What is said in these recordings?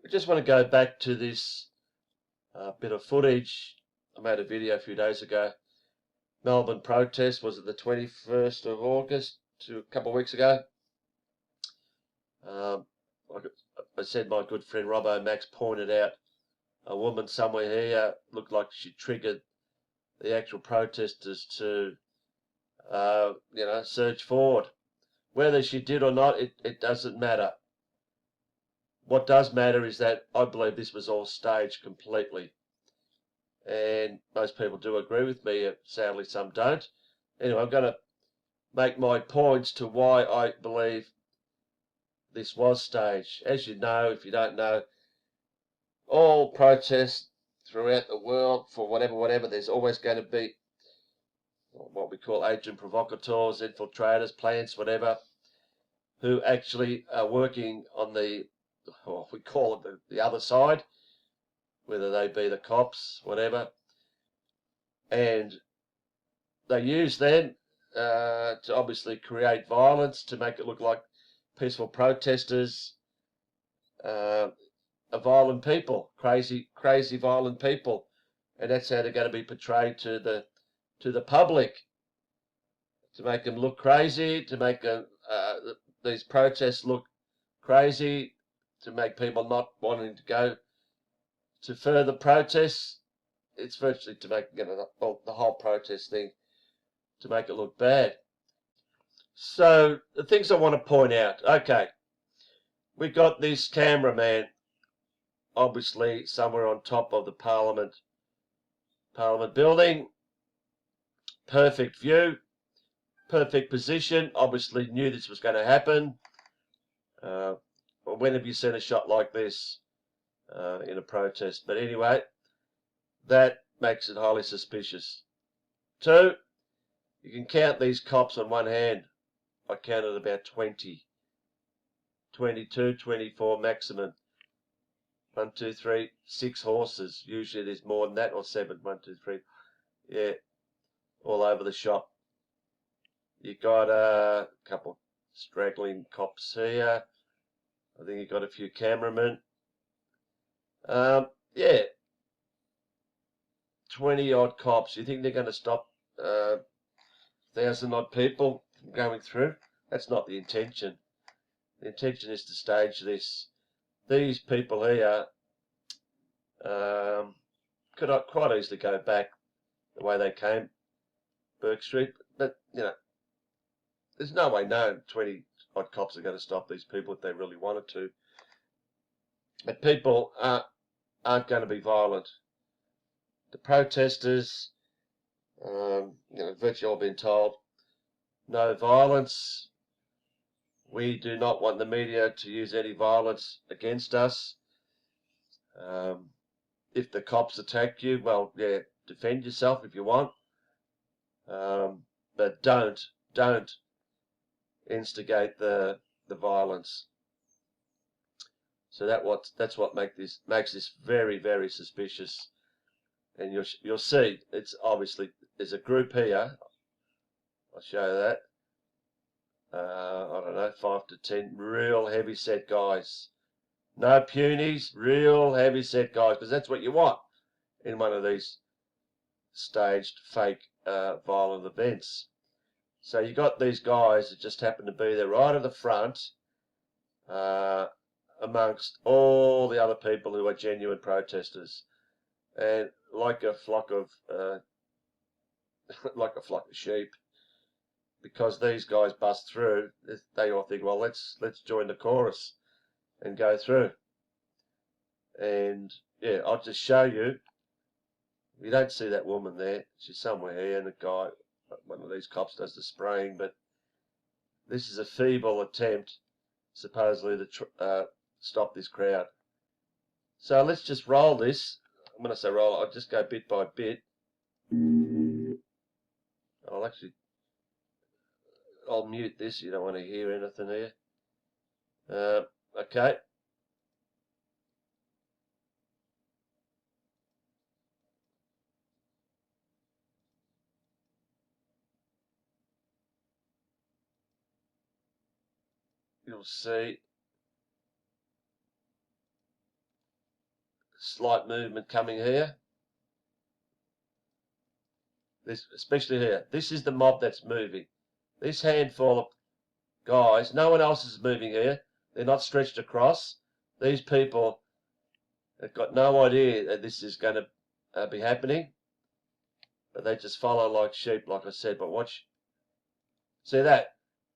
just want to go back to this bit of footage. I made a video a few days ago. Melbourne protest, was it the 21st of August, a couple of weeks ago? Like I said, my good friend Robbo Max pointed out a woman somewhere here looked like she triggered the actual protesters to, surge forward. Whether she did or not, it doesn't matter. What does matter is that I believe this was all staged completely. And most people do agree with me. Sadly, some don't. Anyway, I'm going to make my points to why I believe this was staged. As you know, if you don't know, all protests throughout the world for whatever, there's always going to be what we call agent provocateurs, infiltrators, plants, whatever, who actually are working on we call it the other side, whether they be the cops, whatever, and they use them to obviously create violence, to make it look like peaceful protesters are violent people, crazy violent people, and that's how they're going to be portrayed to the public, to make them look crazy, to make these protests look crazy, to make people not wanting to go to further protests. It's virtually to make the whole protest thing, to make it look bad. So the things I want to point out. Okay, we got this cameraman, obviously somewhere on top of the Parliament building. Perfect view, perfect position. Obviously knew this was going to happen. When have you seen a shot like this in a protest? But anyway, that makes it highly suspicious. 2, you can count these cops on one hand. I counted about 20, 22, 24 maximum. 1, 2, 3, 6 horses. Usually there's more than that, or 7. 1, 2, 3. Yeah, all over the shop. You got a couple straggling cops here. I think you got a few cameramen. Yeah, 20 odd cops. You think they're going to stop 1,000 odd people from going through? That's not the intention. The intention is to stage this. These people here could quite easily go back the way they came, Burke Street, but there's no way known 20 odd cops are going to stop these people if they really wanted to. But people aren't going to be violent. The protesters, virtually all been told, no violence. We do not want the media to use any violence against us. If the cops attack you, well, yeah, defend yourself if you want. But don't instigate the violence. So that's what makes this very, very suspicious. And you'll see, it's obviously there's a group here. I'll show you that. I don't know, 5 to 10 real heavy set guys. No punies, real heavy set guys, because that's what you want in one of these staged fake violent events. So you got these guys that just happen to be there right at the front, amongst all the other people who are genuine protesters, and like a flock of sheep, because these guys bust through, they all think, well, let's join the chorus and go through. And yeah, I'll just show you. You don't see that woman there. She's somewhere here, and a guy, one of these cops, does the spraying. But this is a feeble attempt, supposedly, to stop this crowd. So let's just roll this. When I say roll, I'll just go bit by bit. I'll mute this. You don't want to hear anything here. Okay. You'll see. slight movement coming here. This, especially here. This is the mob that's moving. This handful of guys, no one else is moving here. They're not stretched across. These people have got no idea that this is going to be happening. But they just follow like sheep, like I said. But watch. See that?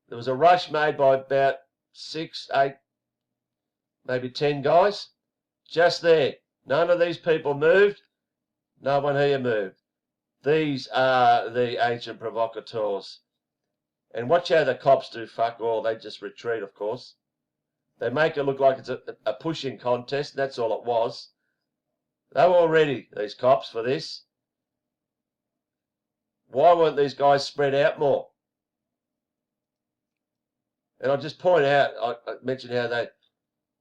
There was a rush made by about 6, 8, maybe 10 guys. Just there. None of these people moved. No one here moved. These are the ancient provocateurs. And watch how the cops do fuck all. They just retreat, of course. They make it look like it's a pushing contest. That's all it was. They were all ready, these cops, for this. Why weren't these guys spread out more? And I'll just point out, I mentioned how they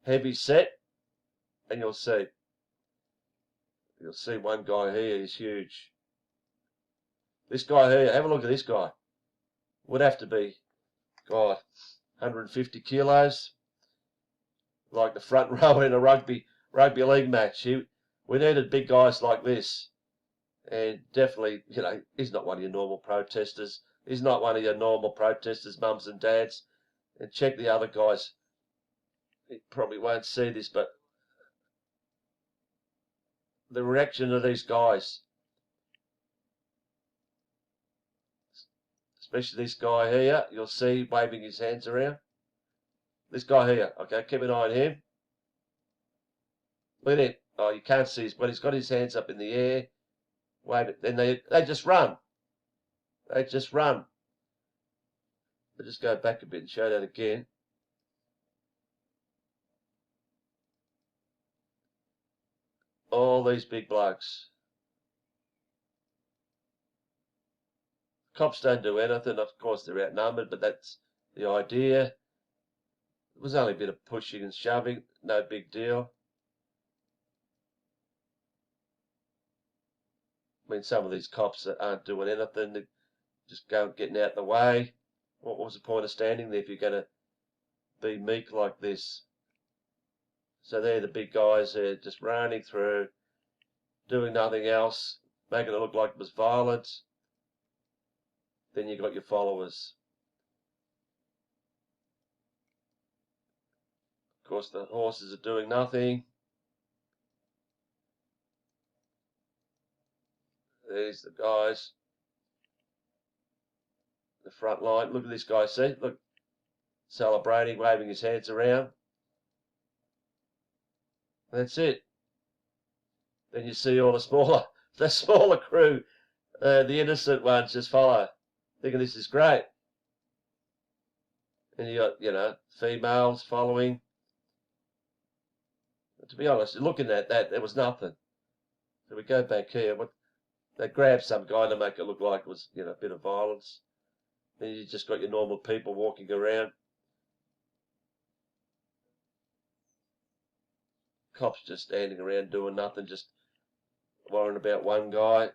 heavy set, and you'll see. You'll see one guy here is huge. This guy here, have a look at this guy. Would have to be, God, 150 kilos. Like the front row in a rugby league match. We needed big guys like this. And definitely, you know, he's not one of your normal protesters. He's not one of your normal protesters, mums and dads. And check the other guys. You probably won't see this, but the reaction of these guys, especially this guy here, you'll see waving his hands around. This guy here, okay, keep an eye on him. Look at him. Oh, you can't see his, but he's got his hands up in the air. Wave it. Then they just run. They just run. I'll just go back a bit and show that again. All these big blokes. Cops don't do anything. Of course, they're outnumbered, but that's the idea. It was only a bit of pushing and shoving. No big deal. I mean, some of these cops that aren't doing anything. They're just getting out the way. What was the point of standing there if you're going to be meek like this? So they're the big guys. They're just running through, doing nothing else, making it look like it was violence. Then you got your followers. Of course, the horses are doing nothing. There's the guys. The front line. Look at this guy, see? Look. Celebrating, waving his hands around. That's it. Then you see all the smaller crew, the innocent ones just follow, thinking this is great. And you got, you know, females following. But to be honest, looking at that, there was nothing. So we go back here. They grabbed some guy to make it look like it was, you know, a bit of violence. Then you just got your normal people walking around. Cops just standing around doing nothing, just worrying about one guy.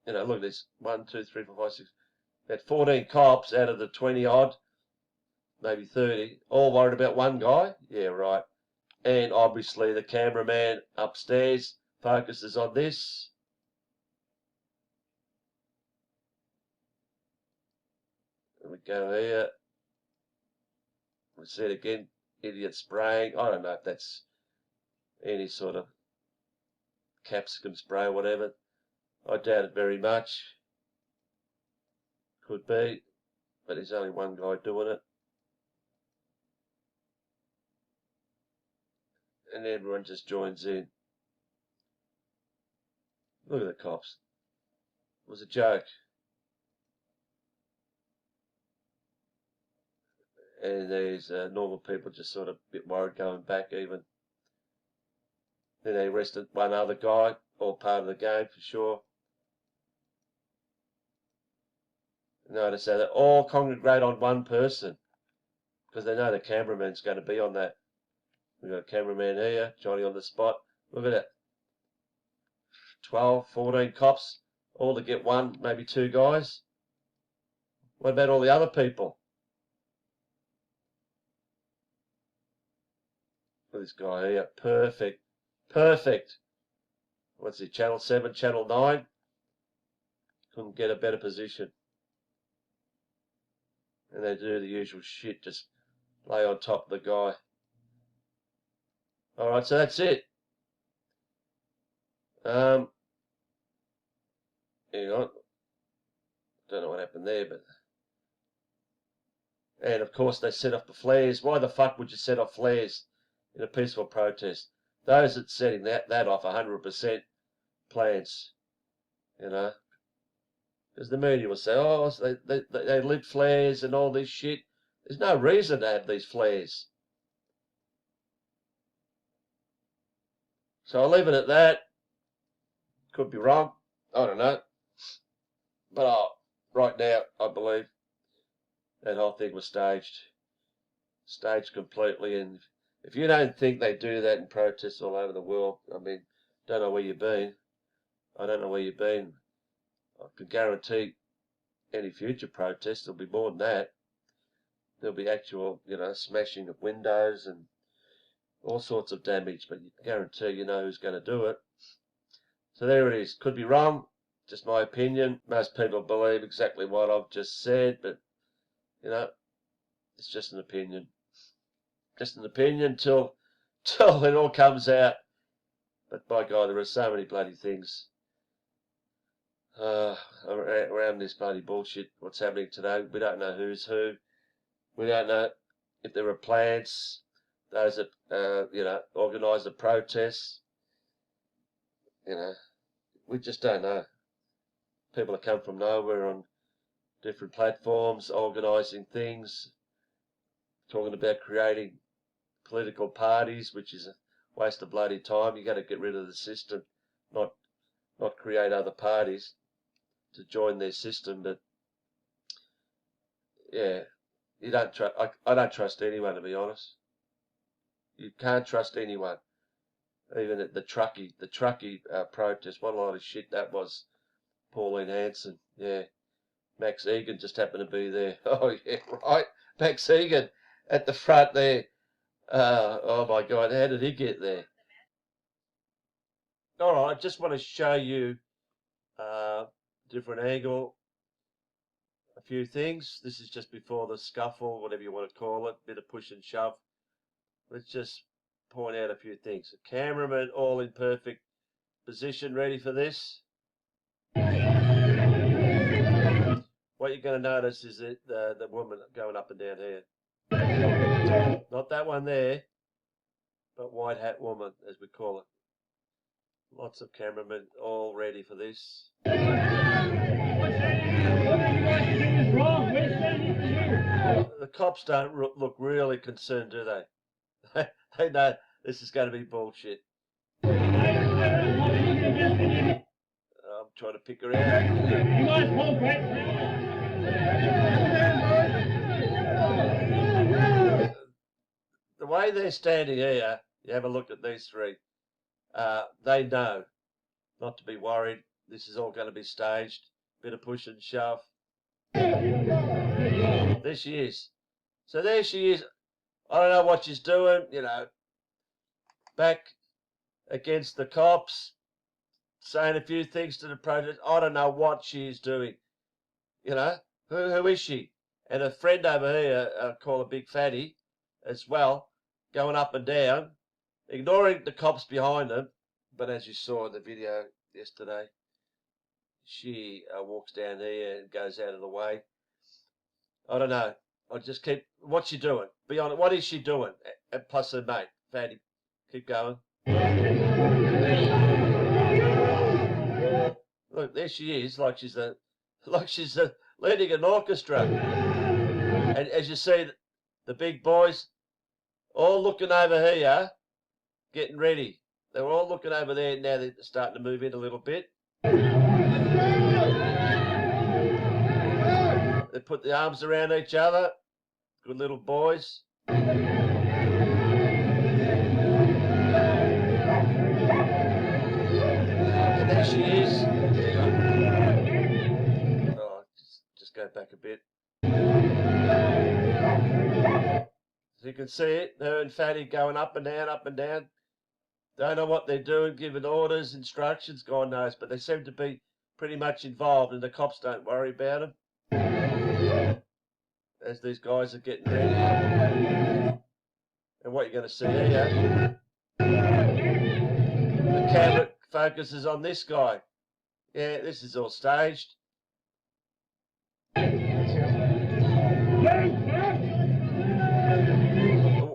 You know, look at this. 1, 2, 3, 4, 5, 6. About 14 cops out of the 20 odd, maybe 30, all worried about one guy. Yeah, right. And obviously the cameraman upstairs focuses on this. And we go here. We see it again. Idiot spraying. I don't know if that's any sort of capsicum spray or whatever. I doubt it very much. Could be. But there's only one guy doing it. And everyone just joins in. Look at the cops. It was a joke. And there's normal people just sort of a bit worried going back even. Then they arrested one other guy, all part of the game for sure. Notice how they all congregate on one person because they know the cameraman's going to be on that. We've got a cameraman here, Johnny on the spot. Look at it. 12, 14 cops, all to get one, maybe two guys. What about all the other people? Look at this guy here, perfect. Perfect. What's it, Channel 7, Channel 9? Couldn't get a better position. And they do the usual shit, just lay on top of the guy. Alright, so that's it. Hang on. Don't know what happened there, but... And of course they set off the flares. Why the fuck would you set off flares in a peaceful protest? Those that setting that off 100% plans, you know. Because the media will say, oh, they lit flares and all this shit. There's no reason to have these flares. So I'll leave it at that. Could be wrong. I don't know. But right now, I believe that whole thing was staged. Staged completely. And if you don't think they do that in protests all over the world, I mean, don't know where you've been. I don't know where you've been. I can guarantee any future protest there'll be more than that. There'll be actual, you know, smashing of windows and all sorts of damage, but you can guarantee you know who's going to do it. So there it is. Could be wrong. Just my opinion. Most people believe exactly what I've just said, but, you know, it's just an opinion. Just an opinion till it all comes out. But by God, there are so many bloody things around this bloody bullshit. What's happening today? We don't know who's who. We don't know if there are plans. Those that you know, organise the protests. You know, we just don't know. People that come from nowhere on different platforms, organising things, talking about creating political parties, which is a waste of bloody time. You got to get rid of the system, not create other parties to join their system. But yeah, you don't trust. I don't trust anyone, to be honest. You can't trust anyone. Even at the truckie protest, what a lot of shit that was. Pauline Hanson, yeah. Max Egan just happened to be there. Oh yeah, right. Max Egan at the front there. Oh my God, how did he get there? All right, I just want to show you different angle, a few things. This is just before the scuffle, whatever you want to call it, bit of push and shove. Let's just point out a few things. The cameraman all in perfect position, ready for this. What you're going to notice is that the woman going up and down here. Not that one there, but white hat woman, as we call it. Lots of cameramen all ready for this. The cops don't look really concerned, do they? They know this is going to be bullshit. I'm trying to pick her out. The way they're standing here, you have a look at these three. They know not to be worried. This is all going to be staged. Bit of push and shove. There she is. So there she is. I don't know what she's doing, you know, back against the cops, saying a few things to the protest. I don't know what she's doing. You know, who is she? And a friend over here, I call a big fatty as well, going up and down, ignoring the cops behind them. But as you saw in the video yesterday, she walks down here and goes out of the way. I don't know. I just keep, what's she doing? Be honest, what is she doing? And plus her mate, fatty. Keep going. Look, there she is, like she's leading an orchestra. And as you see, the big boys all looking over here, getting ready. They're all looking over there. Now they're starting to move in a little bit. They put the arms around each other. Good little boys. And there she is. Oh, just go back a bit. So you can see it, her and Fatty going up and down, up and down. Don't know what they're doing, giving orders, instructions, God knows, but they seem to be pretty much involved, and the cops don't worry about them as these guys are getting ready. And what you're going to see here, the camera focuses on this guy. Yeah, this is all staged.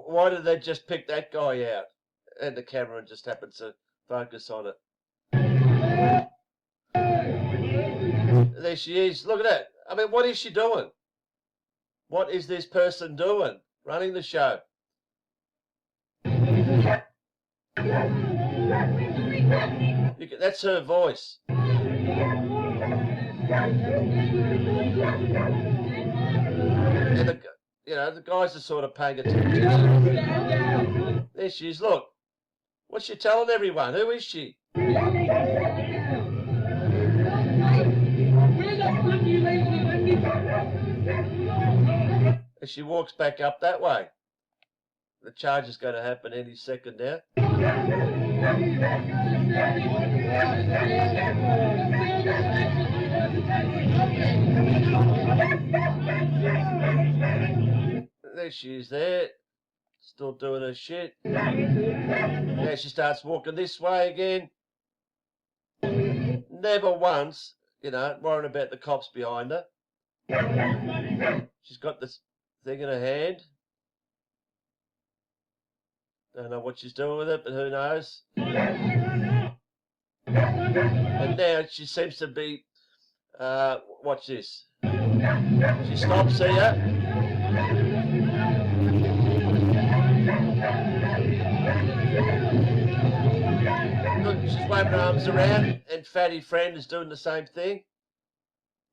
Why did they just pick that guy out? And the camera just happens to focus on it. There she is. Look at that. I mean, what is she doing? What is this person doing? Running the show. That's her voice. And the guys are sort of paying attention. There she is. Look. What's she telling everyone? Who is she? As she walks back up that way. The charge is going to happen any second now. There she is there. Still doing her shit. Now she starts walking this way again. Never once, worrying about the cops behind her. She's got this thing in her hand. Don't know what she's doing with it, but who knows. And now she seems to be, watch this. She stops here. Look, she's waving her arms around, and Fatty Friend is doing the same thing.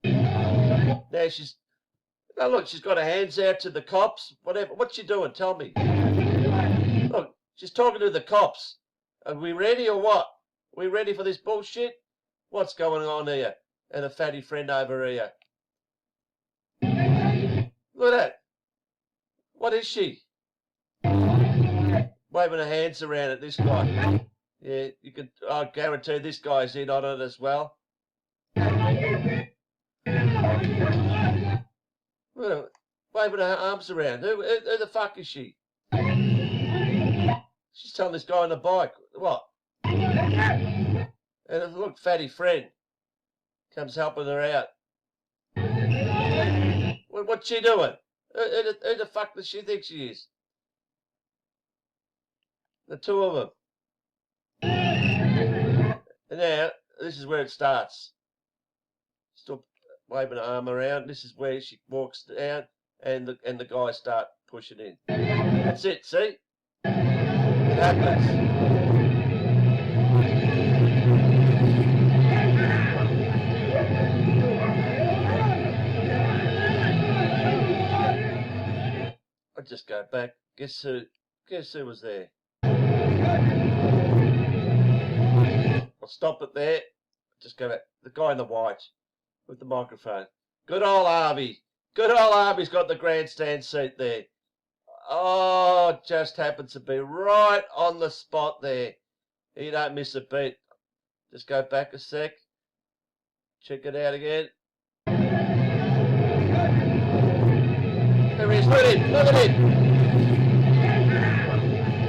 Now she's got her hands out to the cops. Whatever. What's she doing? Tell me. Look, she's talking to the cops. Are we ready or what? Are we ready for this bullshit? What's going on here? And a Fatty Friend over here. Look at that. What is she? Waving her hands around at this guy. Yeah, I guarantee this guy's in on it as well. Waving her arms around. Who the fuck is she? She's telling this guy on the bike. What? And look, Fatty Friend comes helping her out. What's she doing? Who the fuck does she think she is? The two of them. And now, this is where it starts. Still waving her arm around. This is where she walks down, and the guys start pushing in. That's it, see? It happens. I'll just go back. Guess who was there? I'll stop it there. Just go back. The guy in the white with the microphone. Good old Harvey. Good old Harvey's got the grandstand seat there. Oh, just happens to be right on the spot there. He don't miss a beat. Just go back a sec. Check it out again. There he is. Look at him. Look at him.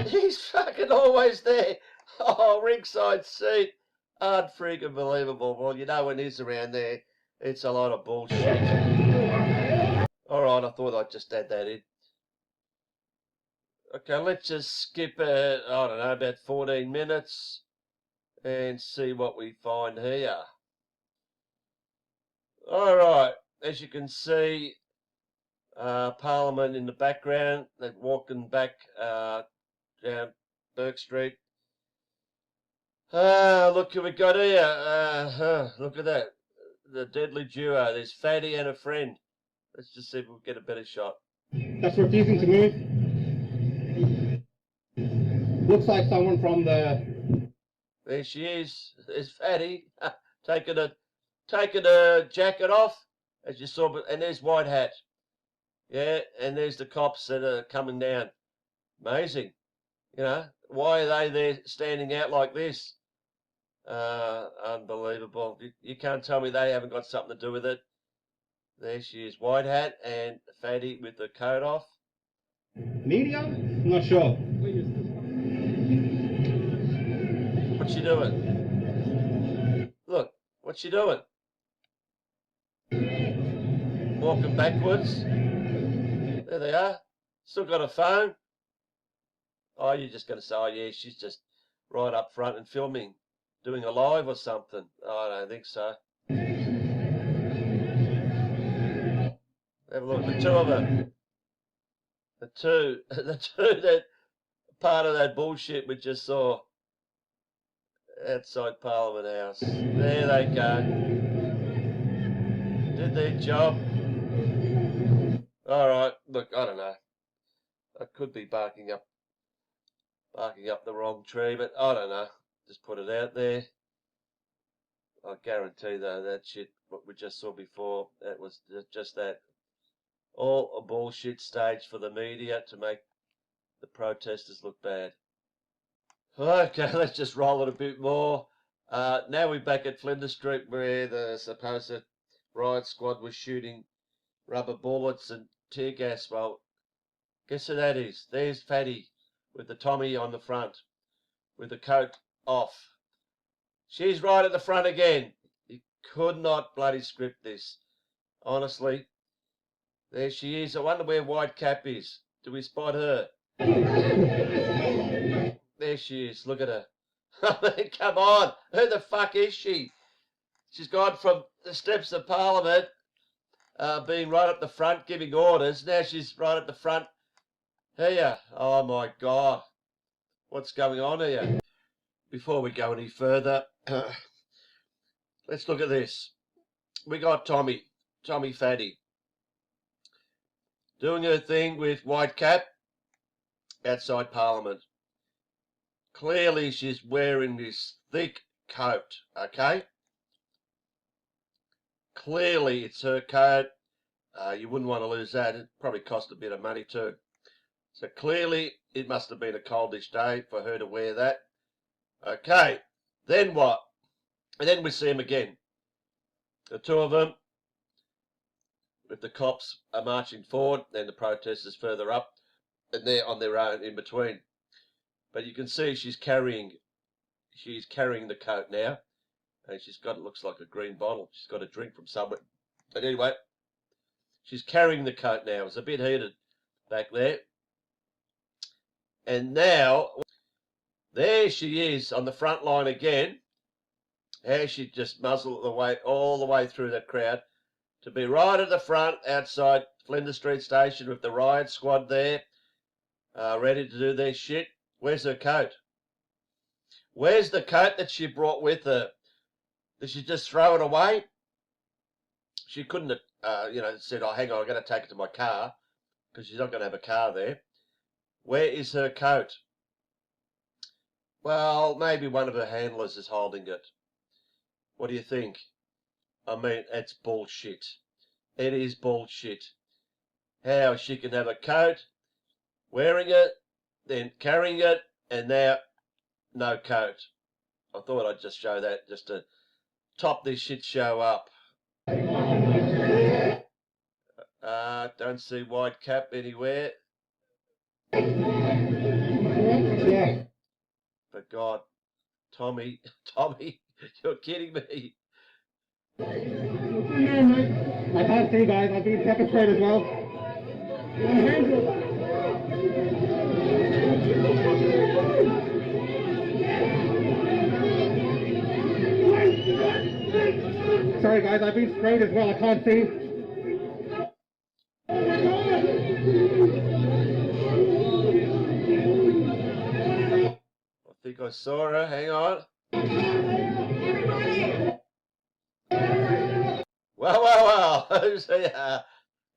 He's fucking always there. Oh, ringside seat. Unfreaking believable. Well, when he's around there, it's a lot of bullshit. Alright, I thought I'd just add that in. Okay, let's just skip, about 14 minutes and see what we find here. Alright, as you can see, Parliament in the background. They're walking back down Burke Street. Look who we got here. Look at that. The deadly duo. There's Fatty and a friend. Let's just see if we can get a better shot. That's refusing to move. Looks like someone from the... There she is. There's Fatty. taking a jacket off, as you saw, and there's White Hat. Yeah, and there's the cops that are coming down. Amazing. Why are they there standing out like this? Unbelievable. You can't tell me they haven't got something to do with it. There she is, white hat and fatty with the coat off. Media? I'm not sure. What's she doing? Look, what's she doing? Walking backwards. There they are. Still got a phone. Oh, you're just going to say, oh yeah, she's just right up front and filming, doing a live or something. Oh, I don't think so. Have a look at the two of them. The two that part of that bullshit we just saw outside Parliament House. There they go. Did their job. All right. Look, I don't know. I could be barking up the wrong tree, but I don't know. Just put it out there. I guarantee though that shit what we just saw before, that was just that. All a bullshit stage for the media to make the protesters look bad. Okay, let's just roll it a bit more. Now we're back at Flinders Street where the supposed riot squad was shooting rubber bullets and tear gas. Well, guess who that is? There's Fatty with the Tommy on the front with the coat off. She's right at the front again. You could not bloody script this. Honestly. There she is. I wonder where White Cap is. Do we spot her? There she is. Look at her. I mean, come on. Who the fuck is she? She's gone from the steps of Parliament, being right up the front, giving orders. Now she's right at the front here. Oh, my God. What's going on here? Before we go any further, let's look at this. We got Tommy Fatty, doing her thing with White Cap outside Parliament. Clearly she's wearing this thick coat, okay? Clearly it's her coat. You wouldn't want to lose that. It probably cost a bit of money too. So clearly it must have been a coldish day for her to wear that. Okay, then what? And then we see them again. The two of them, with the cops are marching forward and the protesters further up, and they're on their own in between. But you can see she's carrying the coat now, and she's got, it looks like a green bottle. She's got a drink from somewhere. But anyway, she's carrying the coat now. It's a bit heated back there. And now, there she is on the front line again. How she just muzzled the way all the way through that crowd to be right at the front outside Flinders Street Station with the riot squad there, ready to do their shit. Where's her coat? Where's the coat that she brought with her? Did she just throw it away? She couldn't have, said, oh, hang on, I'm going to take it to my car, because she's not going to have a car there. Where is her coat? Well, maybe one of her handlers is holding it. What do you think? I mean, it's bullshit. It is bullshit. How she can have a coat, wearing it, then carrying it, and now no coat. I thought I'd just show that just to top this shit show up. Don't see White Cap anywhere. Yeah. But God, Tommy, you're kidding me. I can't see, guys. I've been pepper sprayed as well. Sorry, guys. I've been sprayed as well. I can't see. I think I saw her. Hang on. Well. Who's here?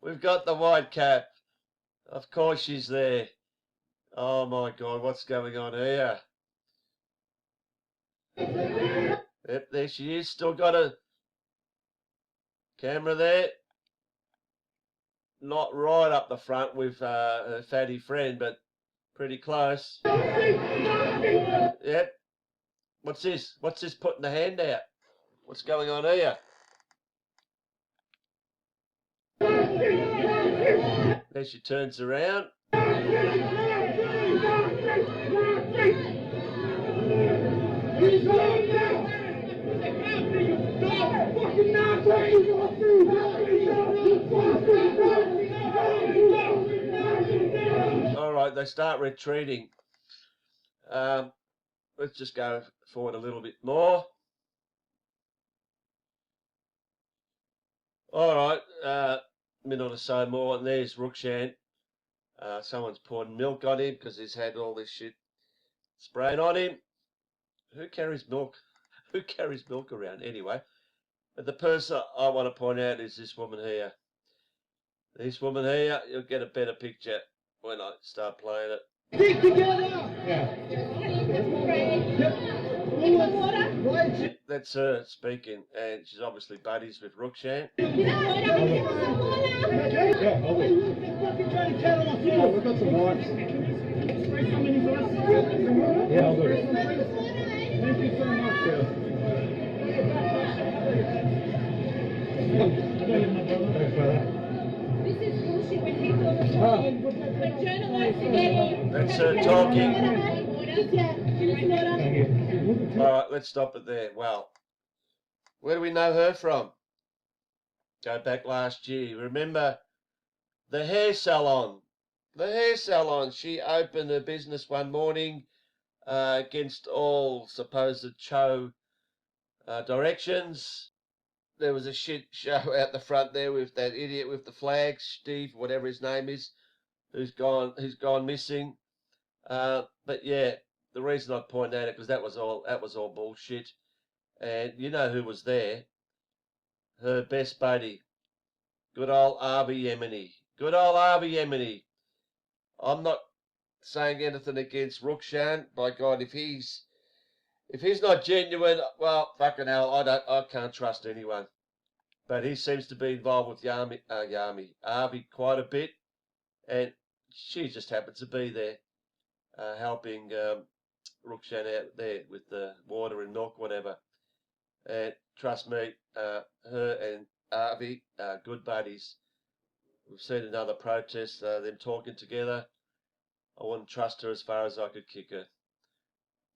We've got the White Cap. Of course she's there. Oh my God, what's going on here? Yep, there she is. Still got a camera there. Not right up the front with her fatty friend, but Pretty close. Yep. What's this? What's this putting the hand out? What's going on here? There she turns around. All right, they start retreating. Let's just go forward a little bit more. All right, minute or so more, and there's Rukshan. Someone's pouring milk on him because he's had all this shit sprayed on him. Who carries milk? Who carries milk around anyway? But the person I want to point out is this woman here. This woman here, you'll get a better picture when I start playing it. Stick together! Yeah. That's her speaking, and she's obviously buddies with Rukshan. Yeah, I'll wait. Oh, we've got some wipes. Yeah, I'll do it. Thank you so much, sir. Thanks, brother. This is bullshit when people are talking. When journalists are getting... That's her talking. Thank you. All right, let's stop it there. Well, where do we know her from? Go back last year. Remember the hair salon? The hair salon. She opened her business one morning against all supposed Cho directions. There was a shit show out the front there with that idiot with the flag, Steve, whatever his name is, who's gone missing. But yeah, the reason I point out it because that was all bullshit. And you know who was there? Her best buddy, good old Harvey Yemeni. Good old Harvey Yemeni. I'm not saying anything against Rukshan. By God, if he's not genuine, well, fucking hell, I can't trust anyone. But he seems to be involved with Harvey quite a bit, and she just happens to be there, helping Rukshan out there with the water and milk, whatever. And trust me, her and Harvey are good buddies. We've seen another protest, them talking together. I wouldn't trust her as far as I could kick her.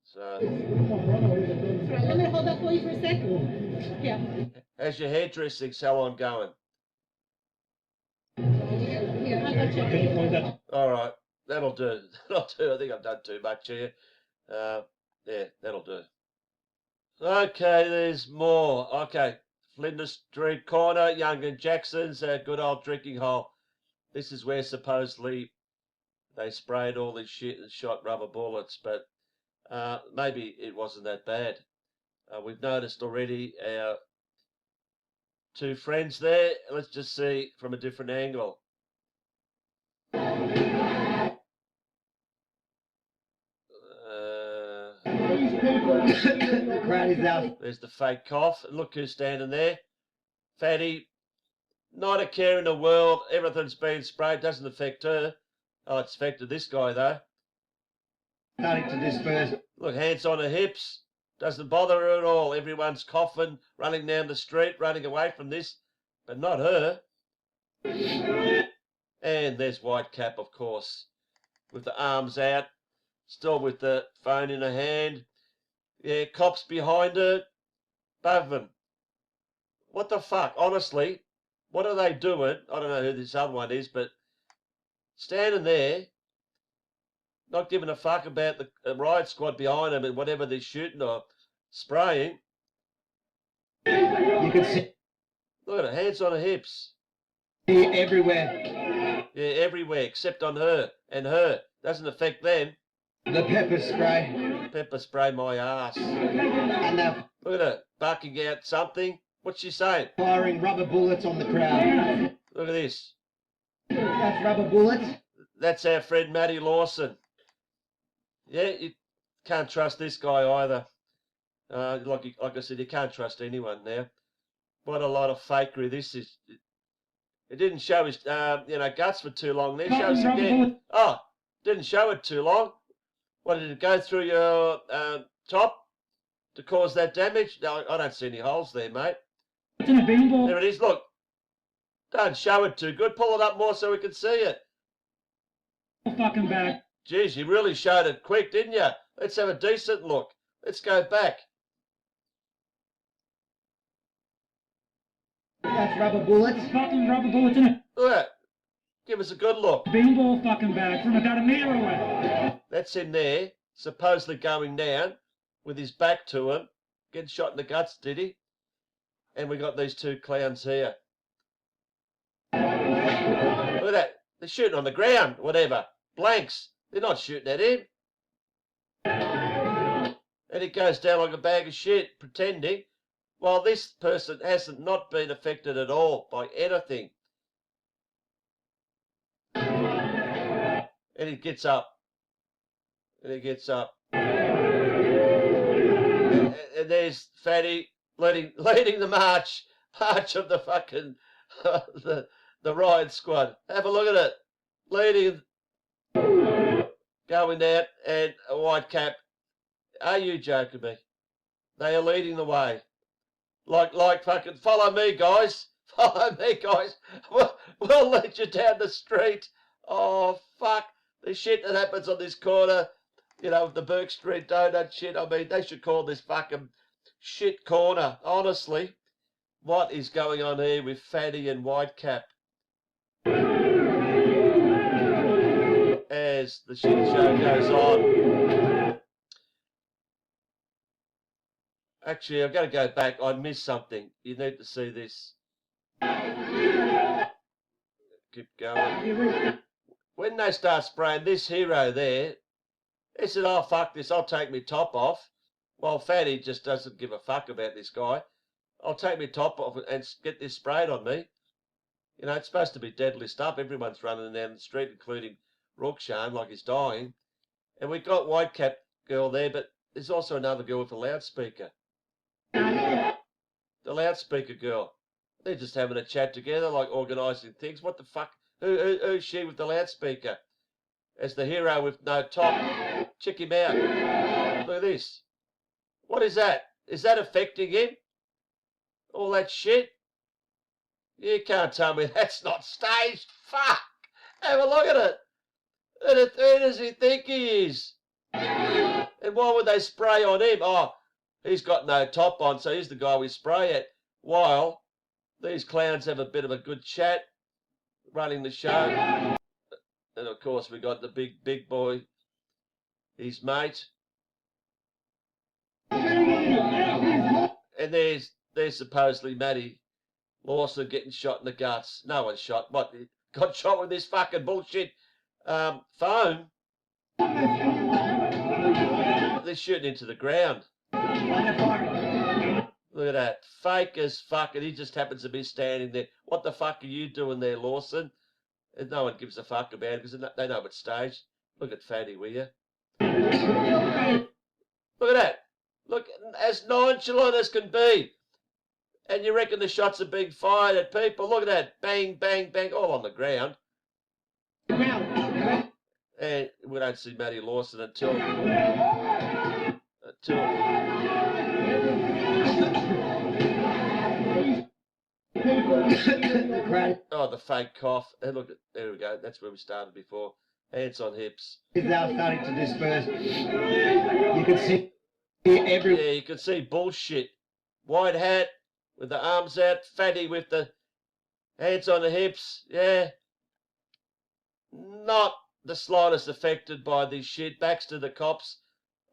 So, Sorry, let me hold that for you for a second. Yeah. how's your hairdressing salon going? Yeah, I got you. Can you point that? All right, that'll do. That'll do. I think I've done too much here. Yeah, that'll do. Okay, there's more. Okay, Flinders Street corner, Young and Jackson's, good old drinking hole. This is where supposedly they sprayed all this shit and shot rubber bullets, but maybe it wasn't that bad. We've noticed already our two friends there. Let's just see from a different angle. The crowd is out. There's the fake cough. Look who's standing there. Fatty, not a care in the world. Everything's been sprayed. Doesn't affect her. Oh, it's affected this guy, though. Starting to disperse. Look, hands on her hips. Doesn't bother her at all. Everyone's coughing, running down the street, running away from this. But not her. And there's Whitecap, of course, with the arms out. Still with the phone in her hand. Yeah, cops behind her. Both of them. What the fuck? Honestly, what are they doing? I don't know who this other one is, but standing there, not giving a fuck about the riot squad behind them and whatever they're shooting or spraying. You can see Look at her, hands on her hips. everywhere. Yeah, everywhere except on her and her. Doesn't affect them. The pepper spray. Pepper spray my ass. And they're Look at her, barking out something. What's she saying? firing rubber bullets on the crowd. Look at this. That's rubber bullets. That's our friend Matty Lawson. Yeah, you can't trust this guy either. Like I said, you can't trust anyone now. What a lot of fakery this is. It didn't show his, guts for too long. There shows again. Oh, Didn't show it too long. What, did it go through your top to cause that damage? No, I don't see any holes there, mate. It's in a beanball. There it is, look. Don't show it too good. Pull it up more so we can see it. Fucking back. Jeez, you really showed it quick, didn't you? Let's have a decent look. Let's go back. That's rubber bullets. Fucking rubber bullets in it. Look at that. Give us a good look. Beanball fucking bag from about a metre away. That's him there, supposedly going down with his back to him. Getting shot in the guts, did he? And we got these two clowns here. Look at that. They're shooting on the ground, whatever. Blanks. They're not shooting at him. And he goes down like a bag of shit, pretending, while this person hasn't not been affected at all by anything. And he gets up. And he gets up. And there's Fatty leading the march of the fucking the riot squad. Have a look at it. Leading, going out, and a white cap. Are you joking me? They are leading the way. Like fucking, follow me, guys. Follow me, guys. We'll lead you down the street. Oh, fuck. The shit that happens on this corner, you know, the Burke Street donut shit. I mean, they should call this fucking shit corner. Honestly, what is going on here with Fatty and Whitecap? As the shit show goes on. Actually, I've got to go back. I missed something. You need to see this. Keep going. When they start spraying this hero there, he said, oh, fuck this, I'll take my top off. Well, Fatty just doesn't give a fuck about this guy. I'll take my top off and get this sprayed on me. You know, it's supposed to be deadly stuff. Everyone's running down the street, including Rookshan, like he's dying. And we've got Whitecap girl there, but there's also another girl with a loudspeaker. The loudspeaker girl. They're just having a chat together, like organising things. What the fuck? Who's she with the loudspeaker? As the hero with no top. Check him out. Look at this. What is that? Is that affecting him? All that shit? You can't tell me that's not staged. Fuck! Have a look at it. Who does he think he is? And why would they spray on him? Oh, he's got no top on, so he's the guy we spray at. While these clowns have a bit of a good chat, running the show. And of course we got the big boy, his mate. And there's supposedly Matty Lawson getting shot in the guts. No one's shot. What? Got shot with this fucking bullshit phone. They're shooting into the ground. Look at that. Fake as fuck, and he just happens to be standing there. What the fuck are you doing there, Lawson? And no one gives a fuck about it because they know it's staged. Look at Fatty, will you? Look at that. Look, as nonchalant as can be. And you reckon the shots are being fired at people. Look at that. Bang, bang, bang, all on the ground. And we don't see Matty Lawson until oh, the fake cough. And look, there we go. That's where we started before. Hands on hips. It's now starting to disperse. You can see every. Yeah, you can see bullshit. White hat with the arms out. Fatty with the hands on the hips. Yeah. Not the slightest affected by this shit. Backs to the cops.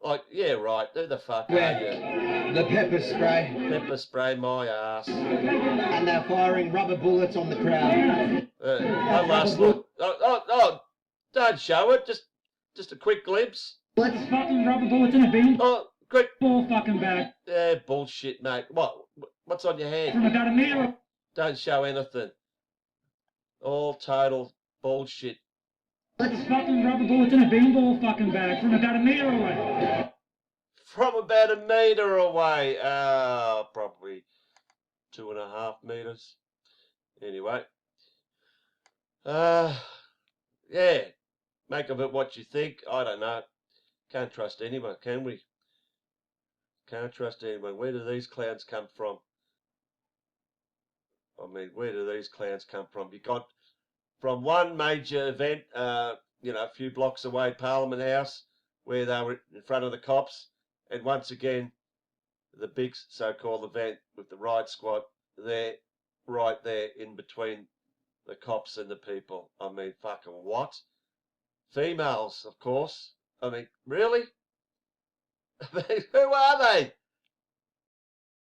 Like, yeah, right. Who the fuck are you? The pepper spray. Pepper spray my ass. And they're firing rubber bullets on the crowd. One last look. Oh, don't show it. Just a quick glimpse. Let's fucking rubber bullets in a bin. Oh, quick. Ball fucking bag. Yeah, bullshit, mate. What's on your hand? From about a metre. Don't show anything. All total bullshit. Let's fucking rubber bullets in a beanball fucking bag from about a metre away. From about a metre away. Probably 2.5 metres. Anyway. Yeah. make of it what you think. I don't know. Can't trust anyone, can we? Can't trust anyone. Where do these clowns come from? I mean, where do these clowns come from? You got from one major event, a few blocks away, Parliament House, where they were in front of the cops, and once again, the big so-called event with the riot squad there, right there in between the cops and the people. I mean, fucking what? Females, of course. I mean, really? I mean, who are they?